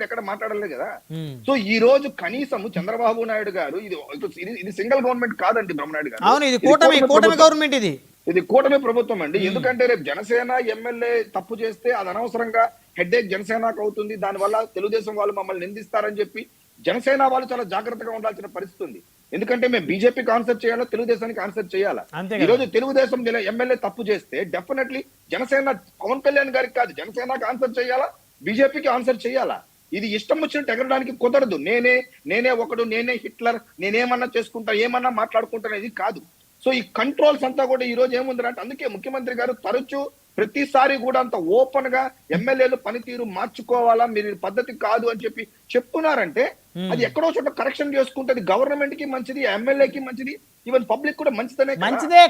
కూడా ఎక్కడ మాట్లాడలేదు కదా. సో ఈ రోజు కనీసం చంద్రబాబు నాయుడు గారు ఇది సింగిల్ గవర్నమెంట్ కాదండి బ్రహ్మనాయుడు గారు, అవును, ఇది కూటమి గవర్నమెంట్, ఇది కూటమి ప్రభుత్వం అండి. ఎందుకంటే రేపు జనసేన ఎమ్మెల్యే తప్పు చేస్తే అది అనవసరంగా హెడ్ఏక్ జనసేనకు అవుతుంది, దానివల్ల తెలుగుదేశం వాళ్ళు మమ్మల్ని నిందిస్తారని చెప్పి జనసేన వాళ్ళు చాలా జాగ్రత్తగా ఉండాల్సిన పరిస్థితి ఉంది. ఎందుకంటే మేము బీజేపీకి ఆన్సర్ చేయాలా, తెలుగుదేశానికి ఆన్సర్ చేయాలా. ఈ రోజు తెలుగుదేశం ఎమ్మెల్యే తప్పు చేస్తే డెఫినెట్లీ జనసేన పవన్ కళ్యాణ్ గారికి కాదు, జనసేనకి ఆన్సర్ చేయాలా, బీజేపీకి ఆన్సర్ చేయాలా. ఇది ఇష్టం వచ్చినట్టు ఎగరడానికి కుదరదు. నేనే ఒకడు, నేనే హిట్లర్, నేనేమన్నా చేసుకుంటా, ఏమన్నా మాట్లాడుకుంటా అనేది కాదు. సో ఈ కంట్రోల్స్ అంతా కూడా ఈ రోజు ఏముందంటే, అందుకే ముఖ్యమంత్రి గారు తరచూ ప్రతిసారి కూడా అంత ఓపెన్ గా ఎమ్మెల్యేలు పనితీరు మార్చుకోవాలా, మీరు పద్ధతి కాదు అని చెప్పి చెప్తున్నారంటే అది ఎక్కడో చోట కరెక్షన్ చేసుకుంటే గవర్నమెంట్ కి మంచిది, ఎమ్మెల్యేకి మంచిది, ఈవెన్ పబ్లిక్ కూడా మంచిదే.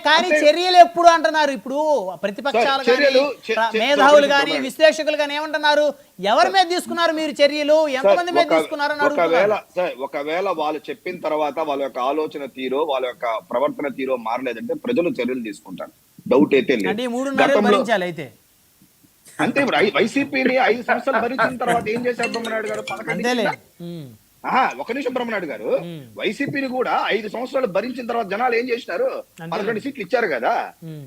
కానీ చర్యలు ఎప్పుడు అంటున్నారు? ఇప్పుడు ప్రతిపక్షాలు కానీ మేధావులు కానీ విశ్లేషకులు కానీ ఏమంటున్నారు? ఎవరి మీద తీసుకున్నారు మీరు చర్యలు, ఎంతమంది మీద తీసుకున్నారు అని అడుగుతున్నారు. ఒకవేళ వాళ్ళు చెప్పిన తర్వాత వాళ్ళ యొక్క ఆలోచన తీరో వాళ్ళ యొక్క ప్రవర్తన తీరో మారలేదంటే ప్రజలు చర్యలు తీసుకుంటారు, డౌట్ అయితే లేదు. అంటే 3.5 భరించాలి అయితే అంతే. వైసీపీని 5 సంవత్సరాలు భరించిన తర్వాత ఏం చేశారు బ్రహ్మనాయుడు గారు? ఒక నిమిషం బ్రహ్మనాయుడు గారు, వైసీపీని కూడా 5 సంవత్సరాలు భరించిన తర్వాత జనాలు ఏం చేసినారు? 11 సీట్లు ఇచ్చారు కదా.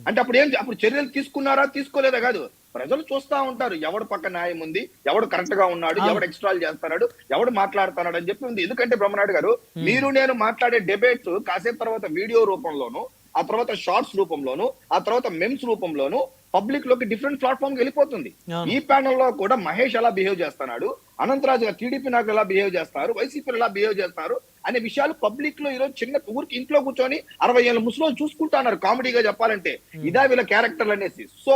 అంటే అప్పుడు చర్యలు తీసుకున్నారా తీసుకోలేదా కాదు, ప్రజలు చూస్తా ఉంటారు ఎవడు పక్క న్యాయం ఉంది, ఎవడు కరెక్ట్ గా ఉన్నాడు, ఎవడు ఎక్స్ట్రాల్ చేస్తున్నాడు, ఎవడు మాట్లాడుతున్నాడు అని చెప్పి ఉంది. ఎందుకంటే బ్రహ్మనాయుడు గారు, మీరు నేను మాట్లాడే డిబేట్స్ కాసేపు తర్వాత వీడియో రూపంలోను, ఆ తర్వాత షార్ట్స్ రూపంలోను, ఆ తర్వాత మెమ్స్ రూపంలోను పబ్లిక్ లోకి డిఫరెంట్ ప్లాట్ఫామ్ వెళ్ళిపోతుంది. ఈ ప్యానల్ లో కూడా మహేష్ ఎలా బిహేవ్ చేస్తున్నాడు, అనంతరాజు టీడీపీ నాయకులు ఎలా బిహేవ్ చేస్తారు, వైసీపీ ఎలా బిహేవ్ చేస్తారు అనే విషయాలు పబ్లిక్ లో ఈరోజు చిన్న ఊరికి ఇంట్లో కూర్చొని 60 ఏళ్ళ ముసలోళ్ళు చూసుకుంటున్నారు. కామెడీగా చెప్పాలంటే ఇదా వీళ్ళ క్యారెక్టర్లు అనేసి. సో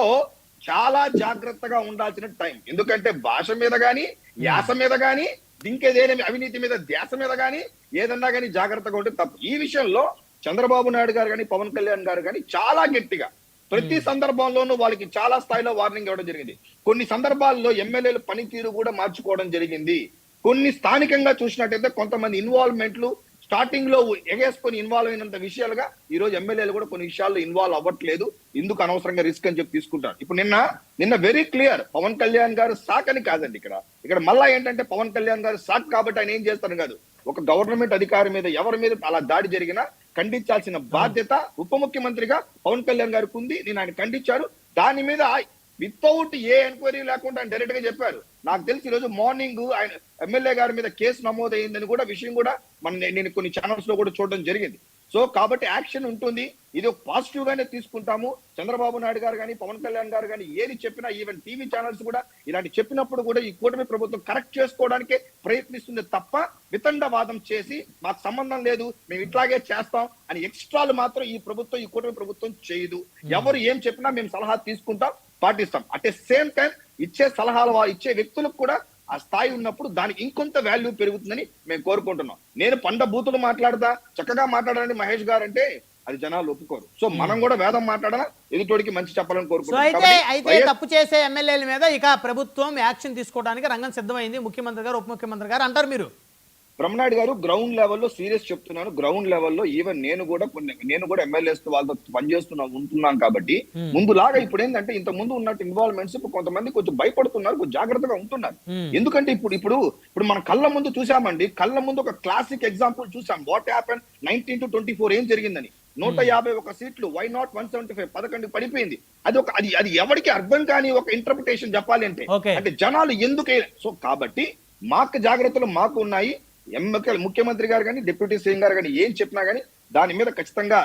చాలా జాగ్రత్తగా ఉండాల్సిన టైం. ఎందుకంటే భాష మీద గాని, యాస మీద గాని, ఇంకేదేమి అవినీతి మీద, ధ్యాస మీద గాని ఏదన్నా గానీ జాగ్రత్తగా ఉంటే తప్పు. ఈ విషయంలో చంద్రబాబు నాయుడు గారు కానీ, పవన్ కళ్యాణ్ గారు కానీ చాలా గట్టిగా ప్రతి సందర్భంలోనూ వాళ్ళకి చాలా స్థాయిలో వార్నింగ్ ఇవ్వడం జరిగింది. కొన్ని సందర్భాల్లో ఎమ్మెల్యేలు పనితీరు కూడా మార్చుకోవడం జరిగింది. కొన్ని స్థానికంగా చూసినట్టయితే కొంతమంది ఇన్వాల్వ్మెంట్లు స్టార్టింగ్ లో ఎగేసుకొని ఇన్వాల్వ్ అయినంత విషయాలుగా ఈ రోజు ఎమ్మెల్యేలు కూడా కొన్ని విషయాల్లో ఇన్వాల్వ్ అవ్వట్లేదు. ఎందుకు అనవసరంగా రిస్క్ అని చెప్పి తీసుకుంటారు. ఇప్పుడు నిన్న వెరీ క్లియర్, పవన్ కళ్యాణ్ గారు సాక్ అని కాదండి. ఇక్కడ మళ్ళా ఏంటంటే పవన్ కళ్యాణ్ గారు సాక్ కాబట్టి ఆయన ఏం చేస్తారు కాదు, ఒక గవర్నమెంట్ అధికారి మీద ఎవరి మీద అలా దాడి జరిగినా ఖండించాల్సిన బాధ్యత ఉప ముఖ్యమంత్రిగా పవన్ కళ్యాణ్ గారికి ఉంది. నేను ఆయన ఖండించారు. దాని మీద వితౌట్ ఏ ఎంక్వైరీ లేకుండా ఆయన డైరెక్ట్ గా చెప్పారు. నాకు తెలిసి ఈ రోజు మార్నింగ్ ఆయన ఎమ్మెల్యే గారి మీద కేసు నమోదైందని కూడా విషయం కూడా నేను కొన్ని ఛానల్స్ లో కూడా చూడడం జరిగింది. సో కాబట్టి యాక్షన్ ఉంటుంది. ఇది ఒక పాజిటివ్ గానే తీసుకుంటాము. చంద్రబాబు నాయుడు గారు కానీ, పవన్ కళ్యాణ్ గారు కానీ ఏది చెప్పినా, ఈవెన్ టీవీ ఛానల్స్ కూడా ఇలాంటి చెప్పినప్పుడు కూడా ఈ కూటమి ప్రభుత్వం కరెక్ట్ చేసుకోవడానికే ప్రయత్నిస్తుంది తప్ప వితండవాదం చేసి మాకు సంబంధం లేదు, మేము ఇట్లాగే చేస్తాం అని ఎక్స్ట్రాలు మాత్రం ఈ కూటమి ప్రభుత్వం చేయదు. ఎవరు ఏం చెప్పినా మేము సలహా తీసుకుంటాం, పాటిస్తాం. అట్ ద సేమ్ టైం ఇచ్చే సలహాలు ఇచ్చే వ్యక్తులకు కూడా ఆ స్థాయి ఉన్నప్పుడు దానికి ఇంకొంత వాల్యూ పెరుగుతుందని మేము కోరుకుంటున్నాం. నేను పండ బూతులు మాట్లాడతా, చక్కగా మాట్లాడాలని మహేష్ గారు అంటే అది జనాలు ఒప్పుకోరు. సో మనం కూడా వేదం మాట్లాడాలా, ఎదుటోడికి మంచి చెప్పాలని కోరుకుంటున్నాం. అయితే తప్పు చేసే ఎమ్మెల్యేల మీద ఇక ప్రభుత్వం యాక్షన్ తీసుకోవడానికి రంగం సిద్ధమైంది, ముఖ్యమంత్రి గారు, ఉప ముఖ్యమంత్రి గారు అంటారు మీరు. బ్రహ్మనాయుడు గారు, గ్రౌండ్ లెవెల్లో సీరియస్ చెప్తున్నాను. గ్రౌండ్ లెవెల్లో ఈవెన్ నేను కూడా ఎమ్మెల్యేస్ వాళ్ళతో ఉంటున్నాను కాబట్టి ముందులాగా ఇప్పుడు ఏంటంటే ఇంత ముందు ఉన్నట్టు ఇన్వాల్వ్మెంట్స్ కొంతమంది కొంచెం భయపడుతున్నారు, కొంచెం జాగ్రత్తగా ఉంటున్నారు. ఎందుకంటే ఇప్పుడు మన కళ్ళ ముందు చూసామండి, కళ్ళ ముందు ఒక క్లాసిక్ ఎగ్జాంపుల్ చూసాం. వాట్ హ్యాపెన్ 19 to 24 ఏం జరిగిందని. 151 సీట్లు, వై నాట్ 175, 11 పడిపోయింది. అది ఎవరికి అర్థం కాని ఒక ఇంటర్ప్రిటేషన్ చెప్పాలి అంటే జనాలు ఎందుకు. సో కాబట్టి మాకు జాగ్రత్తలు మాకు ఉన్నాయి. ముఖ్యమంత్రి గారు కానీ, డిప్యూటీ సీఎం గారు కానీ ఏం చెప్పినా గానీ దాని మీద ఖచ్చితంగా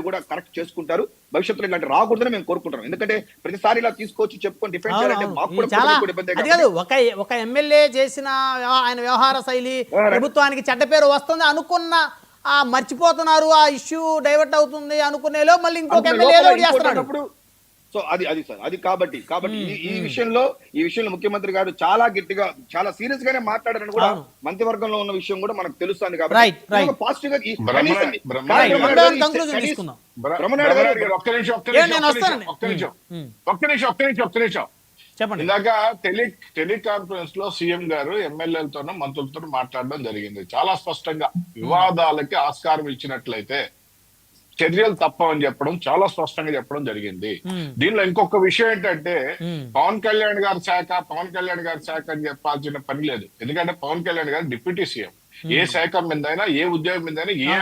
కూడా కరెక్ట్ చేసుకుంటారు. భవిష్యత్తులో ఇలాంటి రాకూడదని మేము కోరుకుంటాం. ఎందుకంటే ప్రతిసారి ఇలా తీసుకొచ్చి చెప్పుకొని డిఫెండ్ చేయాలంటే మాకు కూడా ఒక ఎమ్మెల్యే చేసిన ఆయన వ్యవహార శైలి ప్రభుత్వానికి చెడ్డ పేరు వస్తుంది అనుకున్న మర్చిపోతున్నారు, ఆ ఇష్యూ డైవర్ట్ అవుతుంది అనుకునేలో మళ్ళీ ఇంకొక ఎమ్మెల్యే చేస్తున్నాడు. సో అది కాబట్టి ఈ విషయంలో ముఖ్యమంత్రి గారు చాలా గట్టిగా, చాలా సీరియస్ గానే మాట్లాడారని కూడా మంత్రివర్గంలో ఉన్న విషయం కూడా మనకు తెలుస్తుంది. కాబట్టి పాజిటివ్ గా ఇందాక టెలికాన్ఫరెన్స్ లో సీఎం గారు ఎమ్మెల్యేలతోనూ మంత్రులతో మాట్లాడడం జరిగింది. చాలా స్పష్టంగా వివాదాలకి ఆస్కారం ఇచ్చినట్లయితే చర్యలు తప్పవని చెప్పడం చాలా స్పష్టంగా చెప్పడం జరిగింది. ఉమ్, దీనిలో ఇంకొక విషయం ఏంటంటే ఉమ్, పవన్ కళ్యాణ్ గారి శాఖ అని చెప్పాల్సిన పని లేదు. ఎందుకంటే పవన్ కళ్యాణ్ గారు డిప్యూటీ సీఎం. ఏ శాఖ మీదైనా, ఏ ఉద్యోగం మీదైనా, ఏ